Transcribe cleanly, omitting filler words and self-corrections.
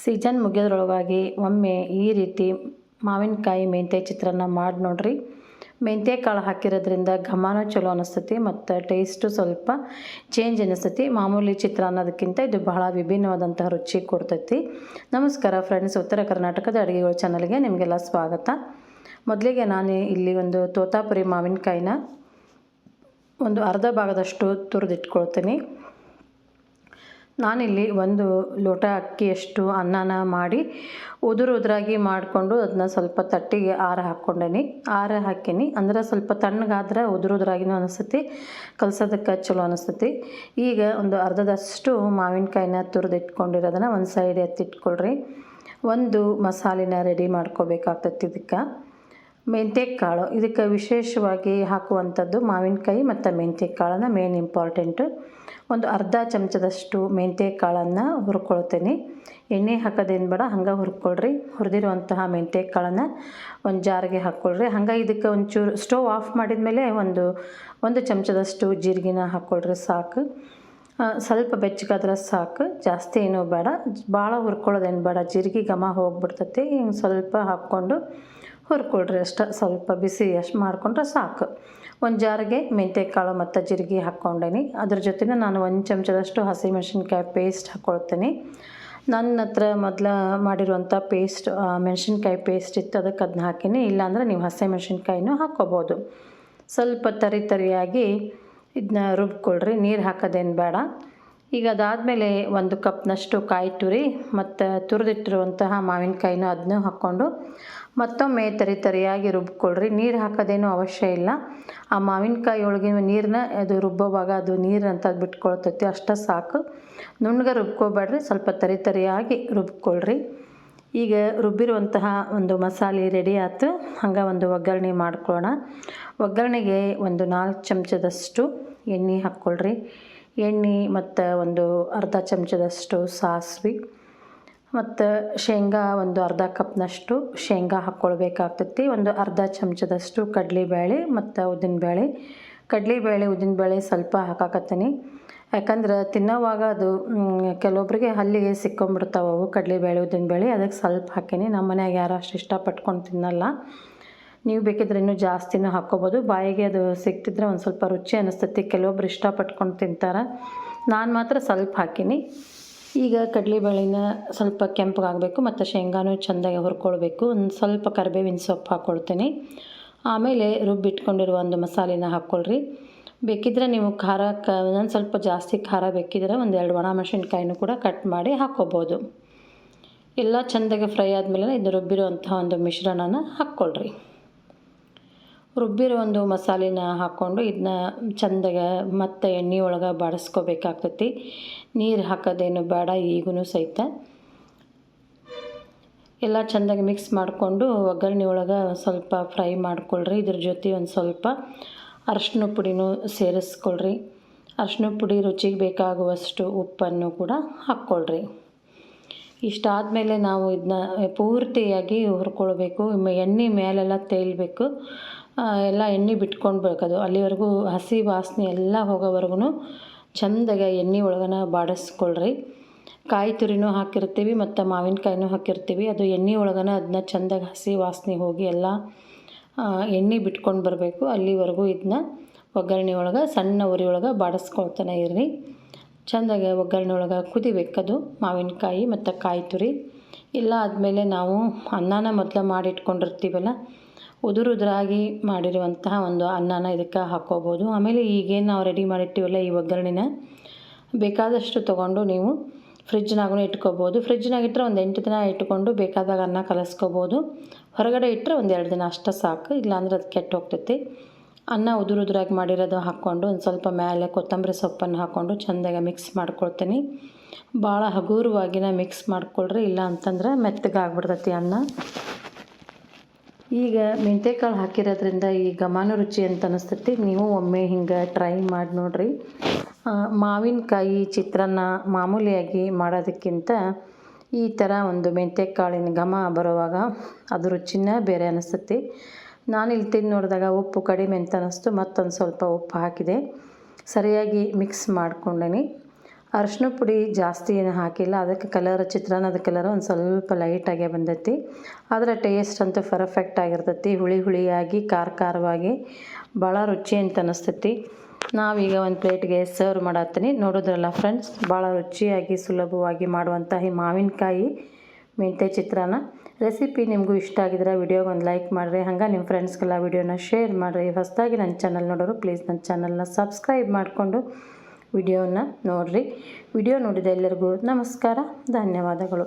Season ಮುಗಿಯೋದ್ರೊಳಗಾಗಿ ಒಮ್ಮೆ ಈ ರೀತಿ ಮಾವಿನಕಾಯಿ ಮೆಂತ್ಯ ಚಿತ್ರಾನ್ನ ಮಾಡಿ ನೋಡ್ರಿ. ಮೆಂತ್ಯ ಕಾಳು ಹಾಕಿರೋದ್ರಿಂದ ಘಮನೂ ಚಲೋ ಅನಿಸ್ತೈತಿ ಮತ್ತು ಟೇಸ್ಟು ಸ್ವಲ್ಪ ಚೇಂಜ್ ಅನಿಸ್ತೈತಿ. ಮಾಮೂಲಿ ಚಿತ್ರಾನ್ನದಕ್ಕಿಂತ ಇದು ಬಹಳ ವಿಭಿನ್ನವಾದಂತಹ ರುಚಿ ಕೊಡ್ತೈತಿ. ನಮಸ್ಕಾರ ಫ್ರೆಂಡ್ಸ್, ಉತ್ತರ ಕರ್ನಾಟಕದ ಅಡುಗೆಗಳ ಚಾನಲ್ಗೆ ನಿಮಗೆಲ್ಲ ಸ್ವಾಗತ. ಮೊದಲಿಗೆ ನಾನು ಇಲ್ಲಿ ಒಂದು ತೋತಾಪುರಿ ಮಾವಿನಕಾಯಿನ ಒಂದು ಅರ್ಧ ಭಾಗದಷ್ಟು ತುರಿದಿಟ್ಕೊಳ್ತೀನಿ. ನಾನಿಲ್ಲಿ ಒಂದು ಲೋಟ ಅಕ್ಕಿಯಷ್ಟು ಅನ್ನನ ಮಾಡಿ ಉದುರಾಗಿ ಮಾಡಿಕೊಂಡು ಅದನ್ನ ಸ್ವಲ್ಪ ತಟ್ಟಿಗೆ ಆರ ಹಾಕೀನಿ. ಅಂದ್ರೆ ಸ್ವಲ್ಪ ತಣ್ಣಗಾದ್ರೆ ಉದುರಾಗಿನೂ ಅನಿಸ್ತೈತಿ, ಕಲಸೋದಕ್ಕೆ ಚಲೋ ಅನಿಸ್ತೈತಿ. ಈಗ ಒಂದು ಅರ್ಧದಷ್ಟು ಮಾವಿನಕಾಯಿನ ತುರಿದಿಟ್ಕೊಂಡಿರೋದನ್ನು ಒಂದು ಸೈಡ್ ಎತ್ತಿಟ್ಕೊಳ್ರಿ. ಒಂದು ಮಸಾಲೆನ ರೆಡಿ ಮಾಡ್ಕೋಬೇಕಾಗ್ತೈತಿ. ಇದಕ್ಕೆ ಮೆಂತ್ಯ ಕಾಳು, ಇದಕ್ಕೆ ವಿಶೇಷವಾಗಿ ಹಾಕುವಂಥದ್ದು ಮಾವಿನಕಾಯಿ ಮತ್ತು ಮೆಂತ್ಯ ಕಾಳನ್ನು ಮೇನ್ ಇಂಪಾರ್ಟೆಂಟು. ಒಂದು ಅರ್ಧ ಚಮಚದಷ್ಟು ಮೆಂತ್ಯ ಕಾಳನ್ನು ಹುರ್ಕೊಳ್ತೀನಿ. ಎಣ್ಣೆ ಹಾಕೋದೇನು ಬೇಡ, ಹಂಗೆ ಹುರ್ಕೊಳ್ರಿ. ಹುರಿದಿರುವಂತಹ ಮೆಂತ್ಯ ಕಾಳನ್ನು ಒಂದು ಜಾರಿಗೆ ಹಾಕ್ಕೊಳ್ರಿ. ಹಂಗೆ ಇದಕ್ಕೆ ಒಂಚೂರು ಸ್ಟವ್ ಆಫ್ ಮಾಡಿದ ಮೇಲೆ ಒಂದು ಚಮಚದಷ್ಟು ಜೀರಿಗೆನ ಹಾಕ್ಕೊಳ್ರಿ, ಸಾಕು. ಸ್ವಲ್ಪ ಬೆಚ್ಚಗಾದ್ರೆ ಸಾಕು, ಜಾಸ್ತಿ ಏನೂ ಬೇಡ, ಭಾಳ ಹುರ್ಕೊಳ್ಳೋದೇನು ಬೇಡ. ಜೀರಿಗೆ ಘಮ ಹೋಗ್ಬಿಡ್ತೈತಿ. ಹಿಂಗೆ ಸ್ವಲ್ಪ ಹಾಕ್ಕೊಂಡು ಹುರ್ಕೊಳ್ರಿ ಅಷ್ಟೇ. ಸ್ವಲ್ಪ ಬಿಸಿ ಅಷ್ಟು ಮಾಡಿಕೊಂಡ್ರೆ ಸಾಕು. ಒಂದು ಜಾರಿಗೆ ಮೆಂತ್ಯ ಕಾಳು ಮತ್ತು ಜೀರಿಗೆ ಹಾಕ್ಕೊಂಡೇನಿ. ಅದ್ರ ಜೊತೆಗೆ ನಾನು ಒಂದು ಚಮಚದಷ್ಟು ಹಸಿಮೆಣ್ಸಿನ್ಕಾಯಿ ಪೇಸ್ಟ್ ಹಾಕ್ಕೊಳ್ತೀನಿ. ನನ್ನ ಹತ್ರ ಮೊದಲು ಮಾಡಿರುವಂಥ ಪೇಸ್ಟ್ ಮೆಣಸಿನ್ಕಾಯಿ ಪೇಸ್ಟ್ ಇತ್ತು, ಅದಕ್ಕೆ ಅದನ್ನ ಹಾಕೀನಿ. ಇಲ್ಲಾಂದರೆ ನೀವು ಹಸಿಮೆಣ್ಸಿನ್ಕಾಯಿನೂ ಹಾಕ್ಕೋಬೋದು. ಸ್ವಲ್ಪ ತರಿಯಾಗಿ ಇದನ್ನ ರುಬ್ಕೊಳ್ರಿ, ನೀರು ಹಾಕೋದೇನು ಬೇಡ. ಈಗ ಅದಾದಮೇಲೆ ಒಂದು ಕಪ್ನಷ್ಟು ಕಾಯಿ ತುರಿ ಮತ್ತು ತುರಿದಿಟ್ಟಿರುವಂತಹ ಮಾವಿನಕಾಯಿನೂ ಅದನ್ನೂ ಹಾಕ್ಕೊಂಡು ಮತ್ತೊಮ್ಮೆ ತರಿಯಾಗಿ ರುಬ್ಕೊಳ್ರಿ. ನೀರು ಹಾಕೋದೇನು ಅವಶ್ಯ ಇಲ್ಲ. ಆ ಮಾವಿನಕಾಯಿ ಒಳಗಿನ ನೀರನ್ನ ಅದು ರುಬ್ಬೋವಾಗ ಅದು ನೀರು ಅಂತ ಬಿಟ್ಕೊಳ್ತೈತಿ, ಅಷ್ಟೇ ಸಾಕು. ನುಣ್ಣಗೆ ರುಬ್ಕೋಬೇಡ್ರಿ, ಸ್ವಲ್ಪ ತರಿಯಾಗಿ ರುಬ್ಕೊಳ್ರಿ. ಈಗ ರುಬ್ಬಿರುವಂತಹ ಒಂದು ಮಸಾಲೆ ರೆಡಿ ಆಯ್ತು. ಹಂಗೆ ಒಂದು ಒಗ್ಗರಣೆ ಮಾಡ್ಕೊಳ್ಳೋಣ. ಒಗ್ಗರಣೆಗೆ ಒಂದು 4 ಚಮಚದಷ್ಟು ಎಣ್ಣೆ ಹಾಕ್ಕೊಳ್ರಿ. ಎಣ್ಣೆ ಮತ್ತು ಒಂದು ಅರ್ಧ ಚಮಚದಷ್ಟು ಸಾಸಿವೆ ಮತ್ತು ಶೇಂಗಾ, ಒಂದು ಅರ್ಧ ಕಪ್ನಷ್ಟು ಶೇಂಗಾ ಹಾಕ್ಕೊಳ್ಬೇಕಾಗ್ತೈತಿ. ಒಂದು ಅರ್ಧ ಚಮಚದಷ್ಟು ಕಡಲೆಬೇಳೆ ಮತ್ತು ಉದ್ದಿನಬೇಳೆ. ಕಡಲೆಬೇಳೆ ಉದ್ದಿನಬೇಳೆ ಸ್ವಲ್ಪ ಹಾಕಾಕತ್ತೀನಿ, ಯಾಕಂದ್ರೆ ತಿನ್ನೋವಾಗ ಅದು ಕೆಲವೊಬ್ಬರಿಗೆ ಹಲ್ಲಿಗೆ ಸಿಕ್ಕೊಂಬಿಡ್ತಾವೆ ಅವು ಕಡಲೆಬೇಳೆ ಉದ್ದಿನಬೇಳೆ. ಅದಕ್ಕೆ ಸ್ವಲ್ಪ ಹಾಕೀನಿ. ನಮ್ಮ ಮನ್ಯಾಗ ಯಾರು ಅಷ್ಟು ಇಷ್ಟಪಟ್ಕೊಂಡು ತಿನ್ನಲ್ಲ. ನೀವು ಬೇಕಿದ್ರೆ ಇನ್ನೂ ಜಾಸ್ತಿನೂ ಹಾಕ್ಕೋಬೋದು. ಬಾಯಿಗೆ ಅದು ಸಿಕ್ತಿದ್ರೆ ಒಂದು ಸ್ವಲ್ಪ ರುಚಿ ಅನ್ನಿಸ್ತೈತಿ. ಕೆಲವೊಬ್ರು ಇಷ್ಟಪಟ್ಕೊಂಡು ತಿಂತಾರೆ, ನಾನು ಮಾತ್ರ ಸ್ವಲ್ಪ ಹಾಕೀನಿ. ಈಗ ಕಡಲೆಬೇಳೆನ ಸ್ವಲ್ಪ ಕೆಂಪಗಾಗಬೇಕು ಮತ್ತು ಶೇಂಗಾನೂ ಚೆಂದಾಗಿ ಹುರ್ಕೊಳ್ಬೇಕು. ಒಂದು ಸ್ವಲ್ಪ ಕರಿಬೇವಿನ ಸೊಪ್ಪು ಹಾಕ್ಕೊಳ್ತೀನಿ. ಆಮೇಲೆ ರುಬ್ಬಿಟ್ಕೊಂಡಿರುವ ಒಂದು ಮಸಾಲೆನ ಹಾಕ್ಕೊಳ್ರಿ. ಬೇಕಿದ್ರೆ ನೀವು ಖಾರಕ್ಕೆ ಒಂದು ಸ್ವಲ್ಪ ಜಾಸ್ತಿ ಖಾರ ಬೇಕಿದ್ರೆ ಒಂದು 2 ಒಣಮೆಣಸಿನ್ಕಾಯಿನೂ ಕೂಡ ಕಟ್ ಮಾಡಿ ಹಾಕ್ಕೋಬೋದು. ಎಲ್ಲ ಚೆಂದಾಗಿ ಫ್ರೈ ಆದಮೇಲೆ ಇದು ರುಬ್ಬಿರುವಂತಹ ಒಂದು ಮಿಶ್ರಣನ ಹಾಕ್ಕೊಳ್ರಿ. ರುಬ್ಬಿರೋ ಒಂದು ಮಸಾಲೆನ ಹಾಕ್ಕೊಂಡು ಇದನ್ನ ಚೆಂದಾಗಿ ಮತ್ತು ಎಣ್ಣೆ ಒಳಗೆ ಬಾಡಿಸ್ಕೋಬೇಕಾಗ್ತೈತಿ. ನೀರು ಹಾಕೋದೇನು ಬೇಡ ಈಗೂ ಸಹಿತ. ಎಲ್ಲ ಚೆಂದಾಗಿ ಮಿಕ್ಸ್ ಮಾಡಿಕೊಂಡು ಒಗ್ಗರಣೆ ಒಳಗೆ ಸ್ವಲ್ಪ ಫ್ರೈ ಮಾಡ್ಕೊಳ್ರಿ. ಇದ್ರ ಜೊತೆ ಒಂದು ಸ್ವಲ್ಪ ಅರಶಿನ ಪುಡಿನೂ ಸೇರಿಸ್ಕೊಳ್ರಿ. ಅರಶಿನ ಪುಡಿ ರುಚಿಗೆ ಬೇಕಾಗುವಷ್ಟು ಉಪ್ಪನ್ನು ಕೂಡ ಹಾಕ್ಕೊಳ್ರಿ. ಇಷ್ಟಾದಮೇಲೆ ನಾವು ಇದನ್ನ ಪೂರ್ತಿಯಾಗಿ ಹುರ್ಕೊಳ್ಬೇಕು. ಎಣ್ಣೆ ಮೇಲೆಲ್ಲ ತೇಲ್ಬೇಕು, ಎಲ್ಲ ಎಣ್ಣೆ ಬಿಟ್ಕೊಂಡ್ಬೇಕದು. ಅಲ್ಲಿವರೆಗೂ ಹಸಿ ವಾಸನೆ ಎಲ್ಲ ಹೋಗೋವರೆಗೂ ಚೆಂದಾಗಿ ಎಣ್ಣೆ ಒಳಗನ ಬಾಡಿಸ್ಕೊಳ್ರಿ. ಕಾಯಿ ತುರಿನೂ ಹಾಕಿರ್ತೀವಿ ಮತ್ತು ಮಾವಿನಕಾಯಿನೂ ಹಾಕಿರ್ತೀವಿ. ಅದು ಎಣ್ಣೆ ಒಳಗನ ಅದನ್ನ ಚೆಂದಾಗಿ ಹಸಿ ವಾಸನೆ ಹೋಗಿ ಎಲ್ಲ ಎಣ್ಣೆ ಬಿಟ್ಕೊಂಡು ಬರಬೇಕು. ಅಲ್ಲಿವರೆಗೂ ಇದನ್ನ ಒಗ್ಗರಣೆ ಒಳಗೆ ಸಣ್ಣ ಉರಿ ಒಳಗೆ ಬಾಡಿಸ್ಕೊಳ್ತಾನೆ ಇರ್ರಿ. ಚೆಂದಾಗಿ ಒಗ್ಗರಣೆ ಒಳಗೆ ಕುದಿಬೇಕದು ಮಾವಿನಕಾಯಿ ಮತ್ತು ಕಾಯಿ ತುರಿ ಎಲ್ಲ ಆದಮೇಲೆ ನಾವು ಅನ್ನನ ಮೊದಲು ಮಾಡಿಟ್ಕೊಂಡಿರ್ತೀವಲ್ಲ, ಉದುರಾಗಿ ಮಾಡಿರುವಂತಹ ಒಂದು ಅನ್ನನ ಇದಕ್ಕೆ ಹಾಕ್ಕೋಬೋದು. ಆಮೇಲೆ ಈಗೇನು ನಾವು ರೆಡಿ ಮಾಡಿರ್ತೀವಲ್ಲ ಈ ಒಗ್ಗರಣೆನ ಬೇಕಾದಷ್ಟು ತೊಗೊಂಡು ನೀವು ಫ್ರಿಜ್ನಾಗೂ ಇಟ್ಕೋಬೋದು. ಫ್ರಿಜ್ನಾಗ ಇಟ್ಟರೆ ಒಂದು 8 ದಿನ ಇಟ್ಕೊಂಡು ಬೇಕಾದಾಗ ಅನ್ನ ಕಲಸ್ಕೋಬೋದು. ಹೊರಗಡೆ ಇಟ್ಟರೆ ಒಂದು 2 ದಿನ ಅಷ್ಟೇ ಸಾಕು, ಇಲ್ಲಾಂದ್ರೆ ಅದು ಕೆಟ್ಟು ಹೋಗ್ತೈತಿ. ಅನ್ನ ಉದುರಾಗಿ ಮಾಡಿರೋದು ಹಾಕ್ಕೊಂಡು ಒಂದು ಸ್ವಲ್ಪ ಮೇಲೆ ಕೊತ್ತಂಬರಿ ಸೊಪ್ಪನ್ನು ಹಾಕ್ಕೊಂಡು ಚೆಂದಾಗಿ ಮಿಕ್ಸ್ ಮಾಡ್ಕೊಳ್ತೀನಿ. ಭಾಳ ಹಗುರವಾಗಿನ ಮಿಕ್ಸ್ ಮಾಡ್ಕೊಳ್ರಿ, ಇಲ್ಲ ಅಂತಂದ್ರೆ ಮೆತ್ತಗಾಗ್ಬಿಡ್ತೈತಿ ಅನ್ನ. ಈಗ ಮೆಂತ್ಯಕಾಳು ಹಾಕಿರೋದ್ರಿಂದ ಈ ಘಮನೂ ರುಚಿ ಅಂತ ಅನಿಸ್ತೈತಿ. ನೀವು ಒಮ್ಮೆ ಹಿಂಗೆ ಟ್ರೈ ಮಾಡಿ ನೋಡಿರಿ. ಮಾವಿನಕಾಯಿ ಚಿತ್ರಾನ್ನ ಮಾಮೂಲಿಯಾಗಿ ಮಾಡೋದಕ್ಕಿಂತ ಈ ಥರ ಒಂದು ಮೆಂತ್ಯಕಾಳಿನ ಘಮ ಬರುವಾಗ ಅದು ರುಚಿನೇ ಬೇರೆ ಅನಿಸ್ತೈತಿ. ನಾನಿಲ್ಲಿ ತಿಂದು ನೋಡಿದಾಗ ಉಪ್ಪು ಕಡಿಮೆ ಅಂತ ಅನ್ನಿಸ್ತು, ಮತ್ತೊಂದು ಸ್ವಲ್ಪ ಉಪ್ಪು ಹಾಕಿದೆ. ಸರಿಯಾಗಿ ಮಿಕ್ಸ್ ಮಾಡ್ಕೊಂಡೇನಿ. ಅರಶಿನ ಪುಡಿ ಜಾಸ್ತಿ ಏನು ಹಾಕಿಲ್ಲ, ಅದಕ್ಕೆ ಕಲರ್ ಚಿತ್ರಾನ್ನದ ಕಲರ್ ಒಂದು ಸ್ವಲ್ಪ ಲೈಟಾಗೇ ಬಂದೈತಿ. ಆದರೆ ಟೇಸ್ಟ್ ಅಂತೂ ಪರ್ಫೆಕ್ಟ್ ಆಗಿರ್ತೈತಿ. ಹುಳಿ ಹುಳಿಯಾಗಿ ಖಾರವಾಗಿ ಭಾಳ ರುಚಿ ಅಂತ ಅನ್ನಿಸ್ತೈತಿ. ನಾವೀಗ ಒಂದು ಪ್ಲೇಟ್ಗೆ ಸರ್ವ್ ಮಾಡತ್ತೀನಿ. ನೋಡಿದ್ರಲ್ಲ ಫ್ರೆಂಡ್ಸ್, ಭಾಳ ರುಚಿಯಾಗಿ ಸುಲಭವಾಗಿ ಮಾಡುವಂಥ ಈ ಮಾವಿನಕಾಯಿ ಮೆಂತ್ಯ ಚಿತ್ರಾನ್ನ ರೆಸಿಪಿ ನಿಮಗೂ ಇಷ್ಟ ಆಗಿದ್ರೆ ವಿಡಿಯೋಗೆ ಒಂದು ಲೈಕ್ ಮಾಡಿರಿ. ಹಂಗೆ ನಿಮ್ಮ ಫ್ರೆಂಡ್ಸ್ಗೆಲ್ಲ ವಿಡಿಯೋನ ಶೇರ್ ಮಾಡಿರಿ. ಹೊಸದಾಗಿ ನನ್ನ ಚಾನಲ್ ನೋಡೋರು ಪ್ಲೀಸ್ ನನ್ನ ಚಾನಲ್ನ ಸಬ್ಸ್ಕ್ರೈಬ್ ಮಾಡಿಕೊಂಡು ವಿಡಿಯೋನ ನೋಡಿರಿ. ವಿಡಿಯೋ ನೋಡಿದ ಎಲ್ಲರಿಗೂ ನಮಸ್ಕಾರ, ಧನ್ಯವಾದಗಳು.